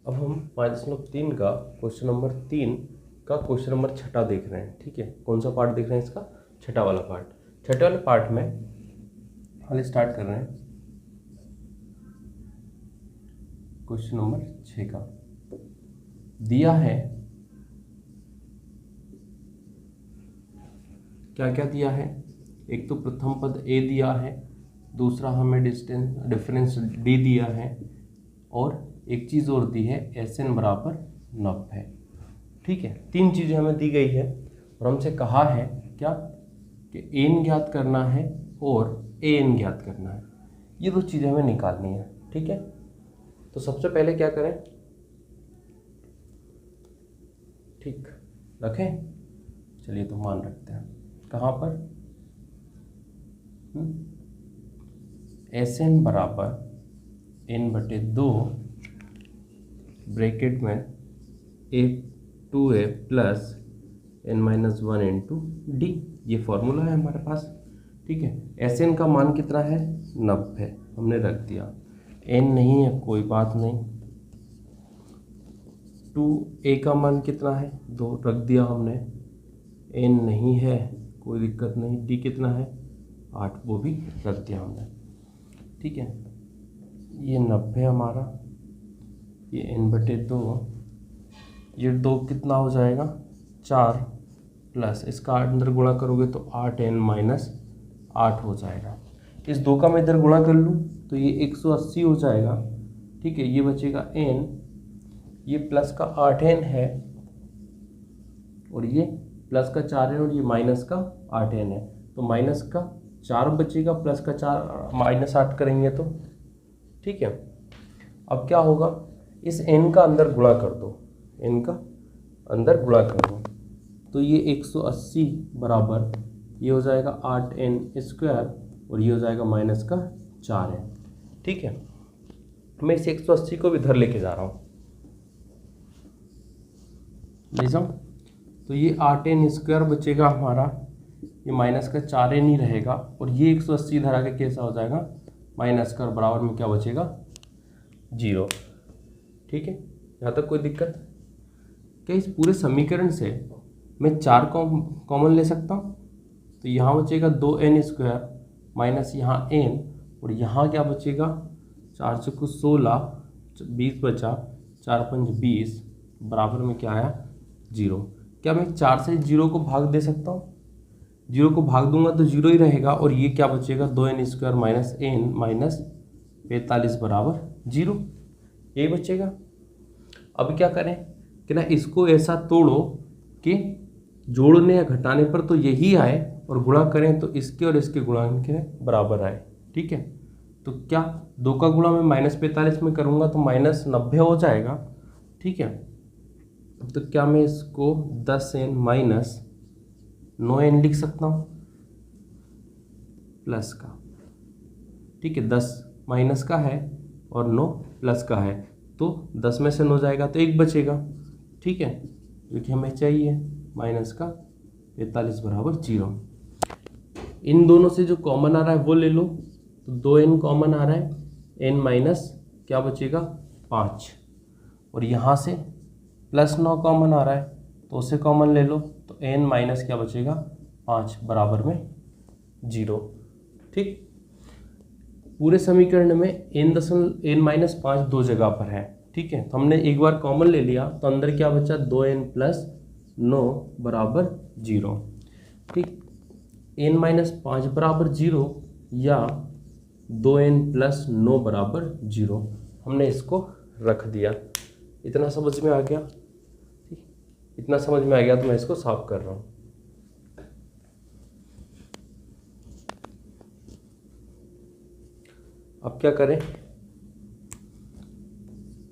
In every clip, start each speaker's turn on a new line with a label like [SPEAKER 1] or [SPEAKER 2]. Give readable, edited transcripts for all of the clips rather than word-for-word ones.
[SPEAKER 1] अब हम 5.3 का क्वेश्चन नंबर 3 का क्वेश्चन नंबर 6 देख रहे हैं। ठीक है, कौन सा पार्ट देख रहे हैं इसका? 6 वाला पार्ट। 6 वाले पार्ट में हाल स्टार्ट कर रहे हैं क्वेश्चन नंबर 6 का। दिया है, क्या क्या दिया है? एक तो प्रथम पद a दिया है, दूसरा हमें डिफरेंस d दिया है, और एक चीज़ और दी है Sn बराबर 90। ठीक है, 3 चीज़ें हमें दी गई है और हमसे कहा है क्या कि n ज्ञात करना है और an ज्ञात करना है। ये 2 चीज़ें हमें निकालनी है। ठीक है, तो सबसे पहले क्या करें? ठीक रखें, चलिए तो मान रखते हैं। कहाँ पर? Sn बराबर n/2 ब्रैकेट में a2a plus n-1 into D. ये फॉर्मूला है हमारे पास। ठीक है, Sn का मान कितना है? 90। हमने रख दिया। n नहीं है, कोई बात नहीं। 2a का मान कितना है? 2, रख दिया हमने। n नहीं है, कोई दिक्कत नहीं। d कितना है? 8, वो भी रख दिया हमने। ठीक है, ये 90 हमारा, ये n/2, ये 2 कितना हो जाएगा? 4 प्लस इसका अंदर गुणा करोगे तो 8n-8 हो जाएगा। इस 2 का मैं इधर गुणा कर लूँ तो ये 180 हो जाएगा। ठीक है, ये बचेगा n, ये प्लस का 8n है और ये प्लस का 4n और ये माइनस का 8n है, तो माइनस का 4 बचेगा, प्लस का 4 -8 करेंगे तो। ठीक है, अब क्या होगा? इस n का अंदर गुणा कर दो, n का अंदर गुणा कर दो तो ये 180 बराबर ये हो जाएगा 8n² और ये हो जाएगा माइनस का 4n। ठीक है, मैं इस 180 को भी इधर लेके जा रहा हूँ, ले जाऊँ तो ये 8n² बचेगा हमारा, ये माइनस का 4n ही रहेगा और ये 180 इधर आके कैसा हो जाएगा? माइनस का, और बराबर में क्या बचेगा? 0। ठीक है, यहाँ तक कोई दिक्कत? क्या इस पूरे समीकरण से मैं 4 कॉमन ले सकता हूँ? तो यहाँ बचेगा 2n² माइनस यहाँ n, और यहाँ क्या बचेगा? 4 से कुछ 16, 20 बचा, 4×5 20, बराबर में क्या आया? 0। क्या मैं 4 से 0 को भाग दे सकता हूँ? 0 को भाग दूंगा तो 0 ही रहेगा, और ये क्या बचेगा? 2n² माइनस n माइनस 45 बराबर 0, यही बचेगा। अब क्या करें कि ना, इसको ऐसा तोड़ो कि जोड़ने या घटाने पर तो यही आए और गुणा करें तो इसके और इसके गुणा के बराबर आए। ठीक है, तो क्या 2 का गुणा मैं -45 में करूँगा तो -90 हो जाएगा। ठीक है, तो क्या मैं इसको 10n माइनस 9n लिख सकता हूँ प्लस का? ठीक है, 10 माइनस का है और 9 प्लस का है, तो 10 में से 9 जाएगा तो 1 बचेगा। ठीक है, क्योंकि हमें चाहिए माइनस का 45 बराबर 0। इन दोनों से जो कॉमन आ रहा है वो ले लो, तो 2n कॉमन आ रहा है, n माइनस क्या बचेगा? 5, और यहाँ से +9 कॉमन आ रहा है तो उसे कॉमन ले लो, तो n माइनस क्या बचेगा? 5 बराबर में 0। ठीक, पूरे समीकरण में n-5 दो जगह पर है। ठीक है, तो हमने एक बार कॉमन ले लिया तो अंदर क्या बचा? 2n + 9 बराबर 0। ठीक, n-5 बराबर 0 या 2n + 9 बराबर 0, हमने इसको रख दिया। इतना समझ में आ गया? ठीक, इतना समझ में आ गया तो मैं इसको साफ कर रहा हूँ। अब क्या करें?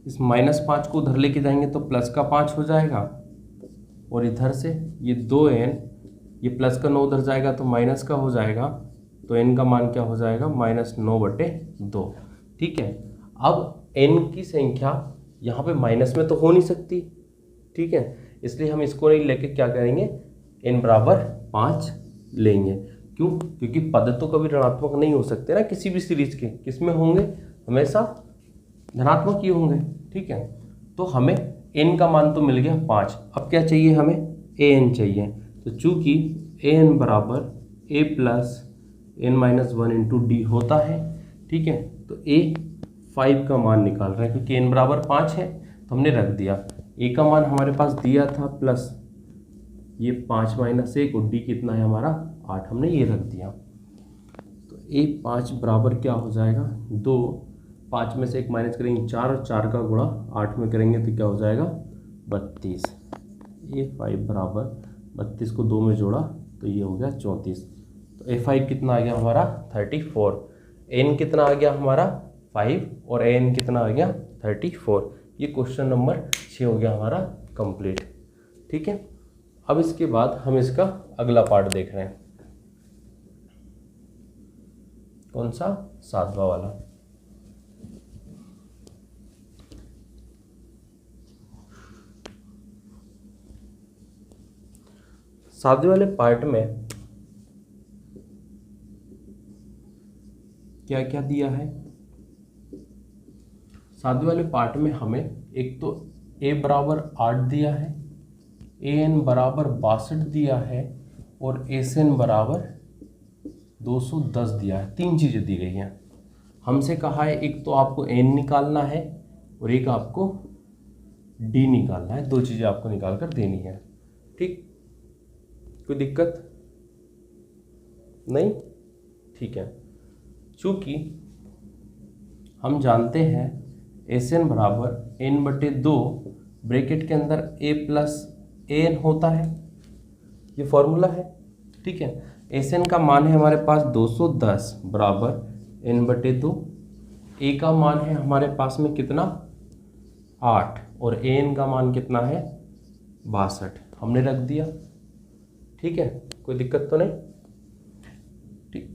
[SPEAKER 1] इस -5 को उधर लेके जाएंगे तो प्लस का 5 हो जाएगा, और इधर से ये 2n, ये प्लस का 9 उधर जाएगा तो माइनस का हो जाएगा, तो n का मान क्या हो जाएगा? -9/2। ठीक है, अब n की संख्या यहाँ पे माइनस में तो हो नहीं सकती। ठीक है, इसलिए हम इसको नहीं लेके क्या करेंगे? n बराबर 5 लेंगे। क्यों? क्योंकि पद तो कभी ऋणात्मक नहीं हो सकते ना किसी भी सीरीज के। किस में होंगे? हमेशा धनात्मक ही होंगे। ठीक है, तो हमें n का मान तो मिल गया 5। अब क्या चाहिए हमें, an चाहिए। तो चूंकि an बराबर a plus n-1 into D होता है, ठीक है, तो a 5 का मान निकाल रहे हैं क्योंकि n बराबर 5 है तो हमने रख दिया। a का मान हमारे पास दिया था प्लस ये 5 माइनस 1 और डी कितना है हमारा 8, हमने ये रख दिया। तो a 5 बराबर क्या हो जाएगा 2, 5 में से 1 माइनस करेंगे 4 और 4 का गुणा 8 में करेंगे तो क्या हो जाएगा 32। a 5 बराबर 32 को 2 में जोड़ा तो ये हो गया 34। तो a 5 कितना आ गया हमारा 34। n कितना आ गया हमारा 5 और an कितना आ गया 34। ये क्वेश्चन नंबर 6 हो गया हमारा कंप्लीट। ठीक है, अब इसके बाद हम इसका अगला पार्ट देख रहे हैं। कौन सा, 7वां वाला। सातवें वाले पार्ट में क्या क्या दिया है। सातवें वाले पार्ट में हमें एक तो a बराबर 8 दिया है, an बराबर 62 दिया है और sn बराबर 210 दिया है। 3 चीज़ें दी गई हैं। हमसे कहा है एक तो आपको n निकालना है और एक आपको d निकालना है। 2 चीज़ें आपको निकाल कर देनी है। ठीक, कोई दिक्कत नहीं, ठीक है। चूँकि हम जानते हैं Sn बराबर n/2 ब्रैकेट के अंदर a प्लस an होता है, ये फॉर्मूला है। ठीक है, Sn का मान है हमारे पास 210 बराबर n/2, a का मान है हमारे पास में कितना 8 और an का मान कितना है 62, हमने रख दिया। ठीक है, कोई दिक्कत तो नहीं। ठीक,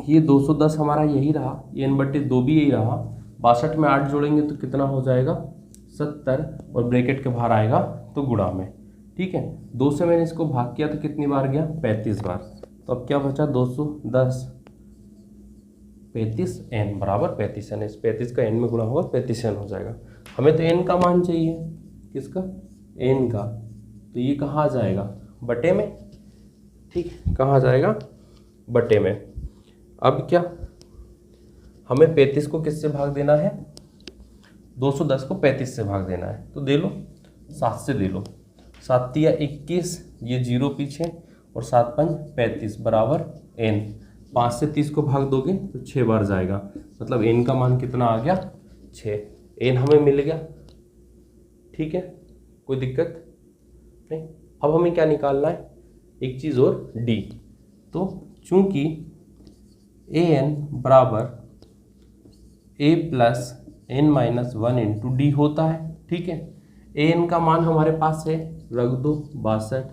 [SPEAKER 1] ये 210 हमारा यही रहा, ये n/2 भी यही रहा। 62 में 8 जोड़ेंगे तो कितना हो जाएगा 70 और ब्रैकेट के बाहर आएगा तो गुणा में। ठीक है, 2 से मैंने इसको भाग किया तो कितनी बार गया 35 बार। तो अब क्या बचा 210 35n बराबर 35n। इस 35 का n में गुणा होगा 35n हो जाएगा। हमें तो n का मान चाहिए, किसका, n का। तो ये कहाँ आ जाएगा बटे में। ठीक, कहाँ जाएगा बटे में। अब क्या, हमें 35 को किससे भाग देना है, 210 को 35 से भाग देना है। तो दे लो 7 से दे लो, 7 या 21, ये 0 पीछे और 7 5 35 बराबर n। 5 से 30 को भाग दोगे तो 6 बार जाएगा, मतलब n का मान कितना आ गया 6। n हमें मिल गया। ठीक है, कोई दिक्कत नहीं। अब हमें क्या निकालना है, एक चीज़ और d। तो चूंकि an बराबर a plus n-1 into D होता है। ठीक है, an का मान हमारे पास है, रख दो 62।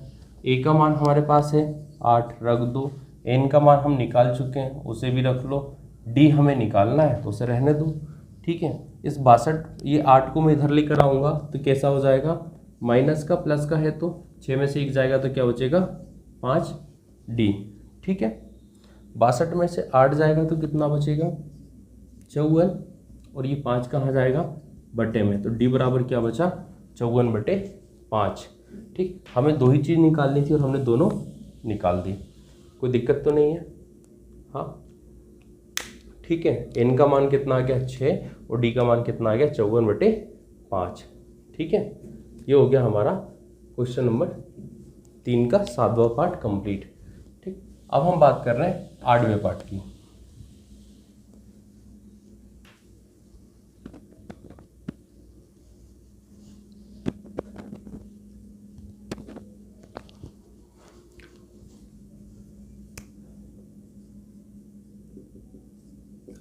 [SPEAKER 1] a का मान हमारे पास है 8, रख दो। n का मान हम निकाल चुके हैं, उसे भी रख लो। d हमें निकालना है तो उसे रहने दो। ठीक है, इस 62 ये 8 को मैं इधर लेकर आऊँगा तो कैसा हो जाएगा, माइनस का प्लस का है तो 6 में से 1 जाएगा तो क्या बचेगा 5d। ठीक है, 62 में से 8 जाएगा तो कितना बचेगा 54 और ये 5 कहाँ जाएगा बटे में। तो d बराबर क्या बचा 54/5। ठीक, हमें 2 ही चीज़ निकालनी थी और हमने दोनों निकाल दी। कोई दिक्कत तो नहीं है। हाँ, ठीक है, n का मान कितना आ गया 6 और d का मान कितना आ गया 54/5। ठीक है, ये हो गया हमारा क्वेश्चन नंबर 3 का 7वां पार्ट कंप्लीट। ठीक, अब हम बात कर रहे हैं 8वें पार्ट की।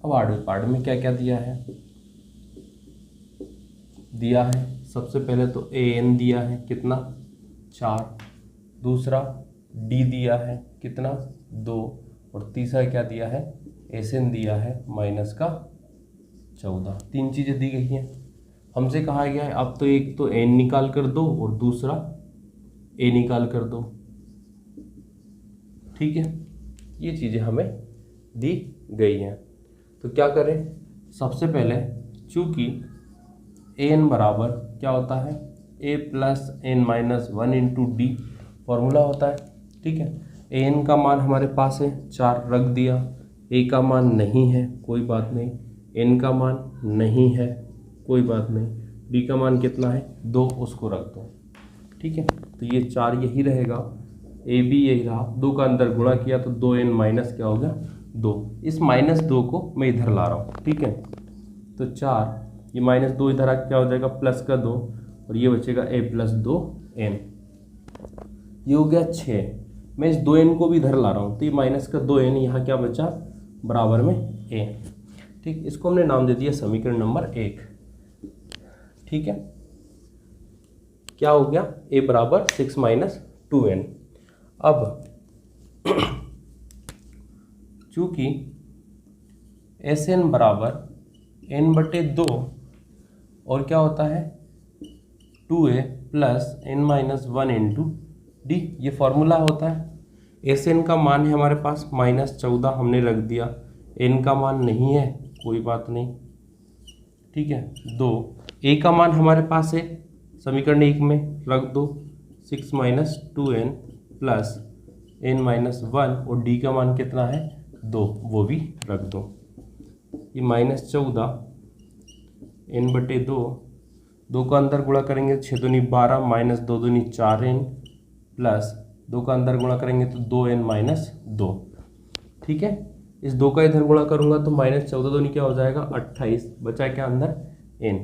[SPEAKER 1] अब 8वें पार्ट में क्या क्या दिया है, सबसे पहले तो an दिया है कितना 4, दूसरा d दिया है कितना 2 और तीसरा क्या दिया है sn दिया है -14। 3 चीज़ें दी गई हैं। हमसे कहा गया है अब तो एक तो n निकाल कर दो और दूसरा a निकाल कर दो। ठीक है, ये चीज़ें हमें दी गई हैं। तो क्या करें, सबसे पहले चूँकि एन बराबर क्या होता है, a plus n minus one into d formula होता है। ठीक है, एन का मान हमारे पास है 4 रख दिया, ए का मान नहीं है कोई बात नहीं, एन का मान नहीं है कोई बात नहीं, डी का मान कितना है 2 उसको रख दो। ठीक है, तो ये 4 यही रहेगा, ए बी यही रहा, 2 का अंदर गुणा किया तो 2n माइनस क्या हो गया 2। इस -2 को मैं इधर ला रहा हूँ। ठीक है, तो 4 ये -2 इधर आ क्या हो जाएगा +2 और ये बचेगा a + 2n, ये हो गया 6। मैं इस 2n को भी इधर ला रहा हूँ तो ये -2n यहाँ क्या बचा बराबर में a। ठीक, इसको हमने नाम दे दिया समीकरण नंबर 1। ठीक है, क्या हो गया a बराबर 6 - 2n। अब चूंकि Sn बराबर n/2 और क्या होता है 2a + n - 1 इंटू डी, ये फॉर्मूला होता है। Sn का मान है हमारे पास -14 हमने रख दिया, n का मान नहीं है कोई बात नहीं। ठीक है, 2 a का मान हमारे पास है समीकरण 1 में रख दो 6 - 2n + n - 1 और d का मान कितना है 2 वो भी रख दो। ये -14 n/2, 2 का अंदर गुणा करेंगे 6 दूनी 12 -2 दूनी 4n प्लस 2 का अंदर गुणा करेंगे तो 2n - 2। ठीक है, इस 2 का इधर गुणा करूंगा तो -14 दूनी क्या हो जाएगा 28, बचा क्या अंदर n।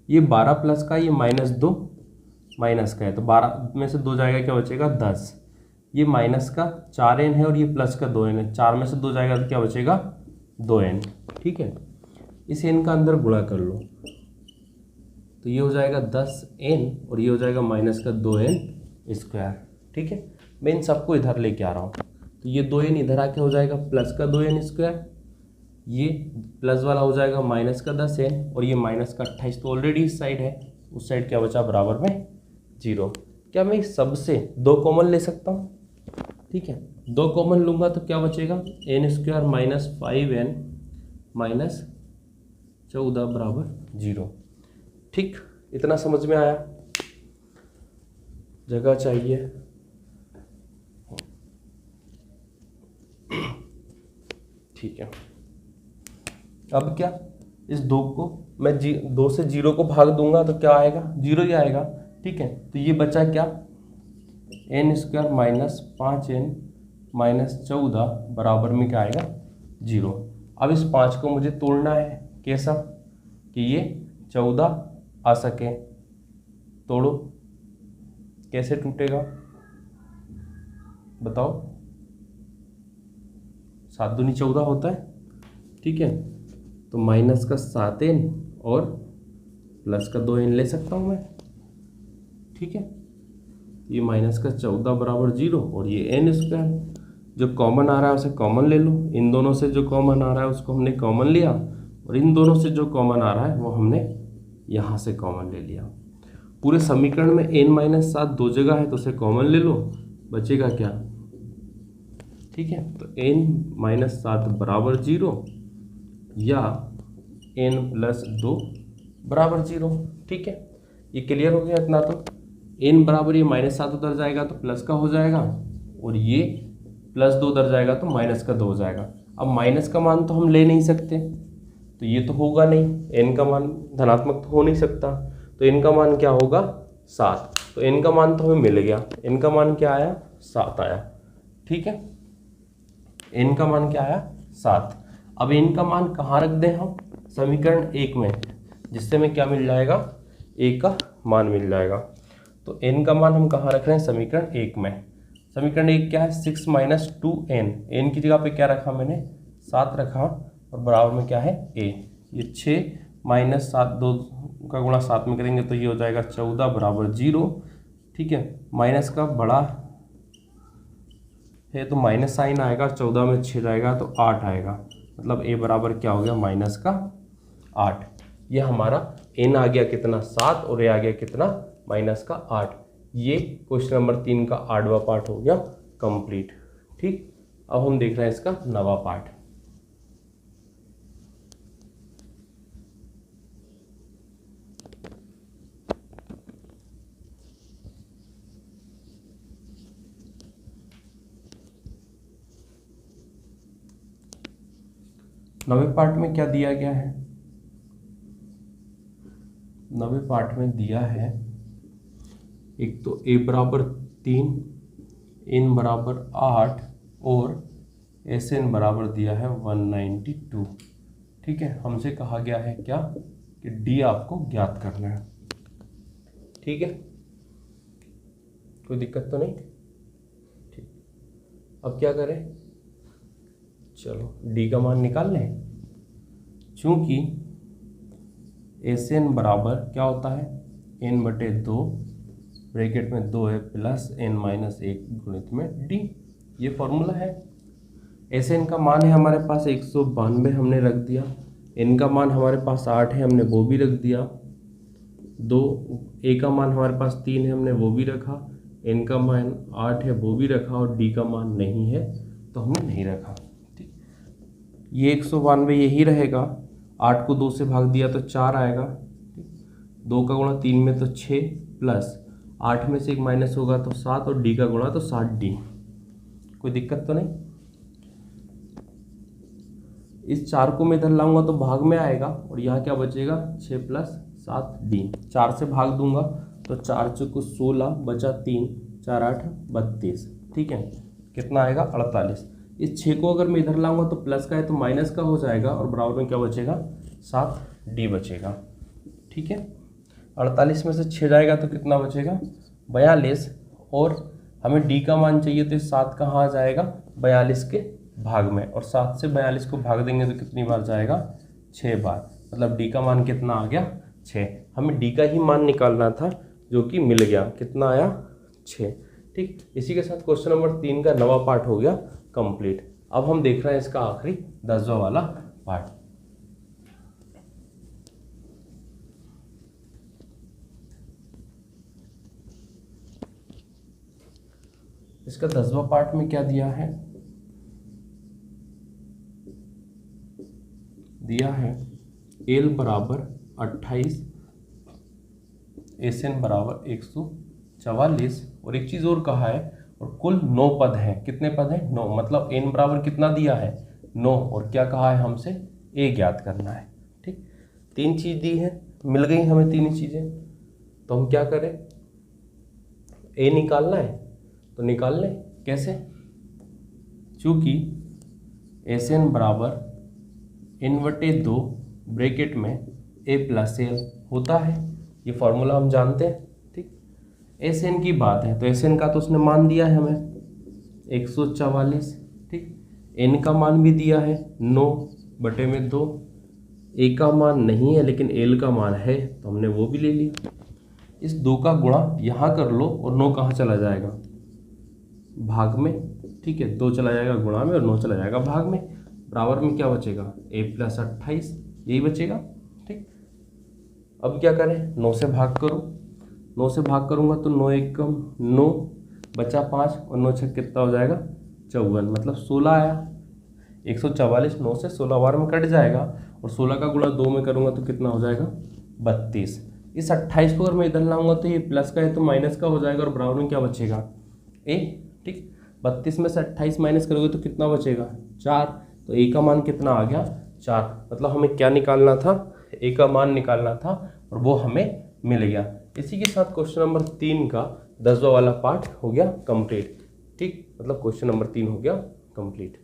[SPEAKER 1] ये 12 प्लस का ये -2 माइनस का है तो 12 में से 2 जाएगा क्या बचेगा 10। ये माइनस का 4n है और ये प्लस का 2n है, 4 में से 2 जाएगा तो क्या बचेगा 2n। ठीक है, इस n का अंदर गुणा कर लो तो ये हो जाएगा 10n और ये हो जाएगा -2n²। ठीक है, मैं इन सबको इधर लेके आ रहा हूँ तो ये 2n इधर आके हो जाएगा +2n², ये प्लस वाला हो जाएगा -10n और ये -28 तो ऑलरेडी इस साइड है, उस साइड क्या बचा बराबर में 0। क्या मैं इस सब से 2 कॉमन ले सकता हूँ? ठीक है, 2 कॉमन लूँगा तो क्या बचेगा n² - 5n - 14 बराबर 0। ठीक, इतना समझ में आया? जगह चाहिए। ठीक है, अब क्या इस 2 को मैं 2 से 0 को भाग दूंगा तो क्या आएगा 0 ही आएगा। ठीक है, तो ये बचा क्या n² - 5n - 14 बराबर में क्या आएगा 0। अब इस 5 को मुझे तोड़ना है, कैसा कि ये 14 आ सके। तोड़ो, कैसे टूटेगा बताओ? 7 दूनी 14 होता है। ठीक है, तो माइनस का 7n और प्लस का 2n ले सकता हूँ मैं। ठीक है, ये माइनस का 14 बराबर 0 और ये n²। जो कॉमन आ रहा है उसे कॉमन ले लो, इन दोनों से जो कॉमन आ रहा है उसको हमने कॉमन लिया और इन दोनों से जो कॉमन आ रहा है वो हमने यहाँ से कॉमन ले लिया। पूरे समीकरण में n - 7 2 जगह है तो उसे कॉमन ले लो, बचेगा क्या? ठीक है, तो n - 7 बराबर 0 या n + 2 बराबर 0। ठीक है, ये क्लियर हो गया इतना। तो n बराबर ये -7 उधर जाएगा तो प्लस का हो जाएगा और ये +2 उधर जाएगा तो -2 हो जाएगा। अब माइनस का मान तो हम ले नहीं सकते तो ये तो होगा नहीं, n का मान धनात्मक तो हो नहीं सकता, तो n का मान क्या होगा 7। तो n का मान तो हमें मिल गया, n का मान क्या आया 7 आया। ठीक है, n का मान क्या आया 7। अब n का मान कहाँ रख दें हम? समीकरण 1 में, जिससे हमें क्या मिल जाएगा a का मान मिल जाएगा। तो n का मान हम कहाँ रख रहे हैं? समीकरण 1 में। समीकरण 1 क्या है 6 - 2n, n की जगह पे क्या रखा मैंने 7 रखा और बराबर में क्या है a। ये 6 - 7 2 का गुणा 7 में करेंगे तो ये हो जाएगा 14 बराबर 0। ठीक है, माइनस का बड़ा है तो माइनस साइन आएगा, 14 में 6 जाएगा तो 8 आएगा, मतलब a बराबर क्या हो गया -8। ये हमारा n आ गया कितना 7 और a आ गया कितना -8। ये क्वेश्चन नंबर 3 का 8वां पार्ट हो गया कंप्लीट। ठीक, अब हम देख रहे हैं इसका 9वां पार्ट। 9वें पार्ट में क्या दिया गया है? 9वें पार्ट में दिया है एक तो a बराबर 3, n बराबर 8 और Sn बराबर दिया है 192। ठीक है, हमसे कहा गया है क्या कि d आपको ज्ञात करना है। ठीक है, कोई दिक्कत तो नहीं? ठीक, अब क्या करें? चलो d का मान निकाल लें। चूंकि Sn बराबर क्या होता है? n/2 ब्रैकेट में 2 है प्लस n-1 गुणित में d, ये फॉर्मूला है। Sn का मान है हमारे पास 192, हमने रख दिया। n का मान हमारे पास 8 है, हमने वो भी रख दिया। a का मान हमारे पास 3 है, हमने वो भी रखा। n का मान 8 है, वो भी रखा। और d का मान नहीं है तो हमने नहीं रखा। ठीक, ये 192 यही रहेगा। 8 को 2 से भाग दिया तो 4 आएगा। 2 का गुणा 3 में तो 6 प्लस 8 में से 1 माइनस होगा तो 7 और d का गुणा तो 60d। कोई दिक्कत तो नहीं? इस 4 को मैं इधर लाऊंगा तो भाग में आएगा और यहाँ क्या बचेगा? 6 प्लस 7d। 4 से भाग दूंगा तो 4 चौको 16 बचा 3, 4 8 32। ठीक है, कितना आएगा? 48। इस 6 को अगर मैं इधर लाऊंगा तो प्लस का है तो माइनस का हो जाएगा और बराबर में क्या बचेगा? 7d बचेगा। ठीक है, 48 में से 6 जाएगा तो कितना बचेगा? 42। और हमें d का मान चाहिए तो 7 कहाँ आ जाएगा? 42 के भाग में, और 7 से 42 को भाग देंगे तो कितनी बार जाएगा? 6 बार। मतलब d का मान कितना आ गया? 6। हमें d का ही मान निकालना था जो कि मिल गया। कितना आया? 6। ठीक, इसी के साथ क्वेश्चन नंबर 3 का नवा पार्ट हो गया कंप्लीट। अब हम देख रहे हैं इसका आखिरी 10वां वाला पार्ट। इसका 10वां पार्ट में क्या दिया है? दिया है l बराबर 28, Sn बराबर 144 और एक चीज़ और कहा है, और कुल 9 पद हैं। कितने पद हैं? 9। मतलब n बराबर कितना दिया है? 9। और क्या कहा है हमसे? a ज्ञात करना है। ठीक, 3 चीज़ दी है, मिल गई हमें 3 चीज़ें। तो हम क्या करें? a निकालना है तो निकाल लें। कैसे? चूँकि Sn बराबर n/2 ब्रैकेट में a प्लस l होता है, ये फॉर्मूला हम जानते हैं। ठीक, Sn की बात है तो Sn का तो उसने मान दिया है हमें 144। ठीक, n का मान भी दिया है 9/2। a का मान नहीं है लेकिन l का मान है तो हमने वो भी ले लिया। इस 2 का गुणा यहाँ कर लो और 9 कहाँ चला जाएगा? भाग में। ठीक है, 2 चला जाएगा गुणा में और 9 चला जाएगा भाग में। बराबर में क्या बचेगा? a प्लस 28, यही बचेगा। ठीक, अब क्या करें? 9 से भाग करो। 9 से भाग करूंगा तो 9 एकम 9 बचा 5 और 9 छक कितना हो जाएगा? 54। मतलब 16 आया। 144 9 से 16 बार में कट जाएगा और 16 का गुणा 2 में करूंगा तो कितना हो जाएगा? 32। इस 28 को अगर मैं इधर लाऊंगा तो ये प्लस का है तो माइनस का हो जाएगा और बराबर में क्या बचेगा? a। ठीक, 32 में से 28 माइनस करोगे तो कितना बचेगा? 4। तो a का मान कितना आ गया? 4। मतलब हमें क्या निकालना था? a का मान निकालना था और वो हमें मिल गया। इसी के साथ क्वेश्चन नंबर 3 का 10वां वाला पार्ट हो गया कंप्लीट। ठीक, मतलब क्वेश्चन नंबर 3 हो गया कंप्लीट।